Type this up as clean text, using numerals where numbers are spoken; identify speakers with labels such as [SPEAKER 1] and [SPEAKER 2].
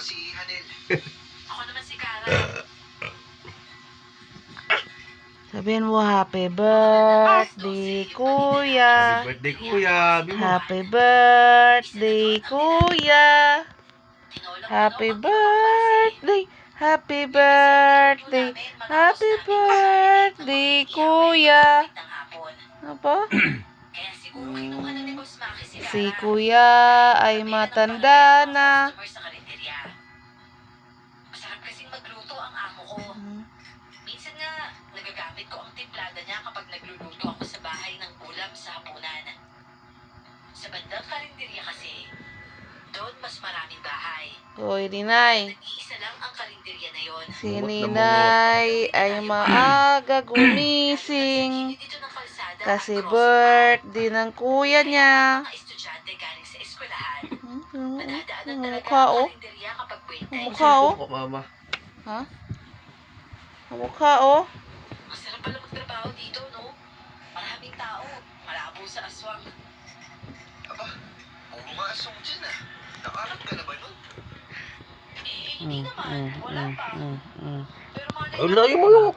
[SPEAKER 1] si Hanel.
[SPEAKER 2] Ako naman si Kara.
[SPEAKER 3] Sabihin mo, happy birthday, kuya.
[SPEAKER 4] Happy birthday, kuya. Sabi mo.
[SPEAKER 3] Happy birthday, kuya. Happy birthday. Happy birthday. Happy birthday, kuya. Ano pa?
[SPEAKER 2] Kaya siguro kinuha na ni Boss Maki si Kara.
[SPEAKER 3] Si kuya ay matanda na.
[SPEAKER 2] Sa karinderya. Masarap kasing magluto ang amo ko. Minsan nga, nagagamit ko ang timplada niya kapag nagluluto ako sa bahay ng ulam sa hapunan. Sa bandang karinderya kasi, doon mas maraming bahay.
[SPEAKER 3] Hoy, Ninay.
[SPEAKER 2] Nag-iisa lang ang karinderya na yon.
[SPEAKER 3] Si Ninay ay maaga gumising.
[SPEAKER 2] Dito ng kalsada,
[SPEAKER 3] Kasi
[SPEAKER 2] crossing
[SPEAKER 3] birthday ng kuya niya.
[SPEAKER 2] mga estudyante galing sa eskwelahan.
[SPEAKER 3] Ang
[SPEAKER 2] Nadadaanan talaga
[SPEAKER 3] mukha,
[SPEAKER 2] ang
[SPEAKER 3] oh.
[SPEAKER 2] karinderya kapag
[SPEAKER 3] Ang
[SPEAKER 2] weekend.
[SPEAKER 3] mukha, oh.
[SPEAKER 4] Opo, mama.
[SPEAKER 3] Ha? Ang mukha, oh.
[SPEAKER 2] Masarap pala magtrabaho dito, no? Maraming tao. Malabo sa aswang.
[SPEAKER 1] Aba, puro nga asong dyan ah. Nakarap ka na ba nun?
[SPEAKER 2] Eh, hindi naman. Wala pa. Pero malay
[SPEAKER 4] Ay, layo mo yung.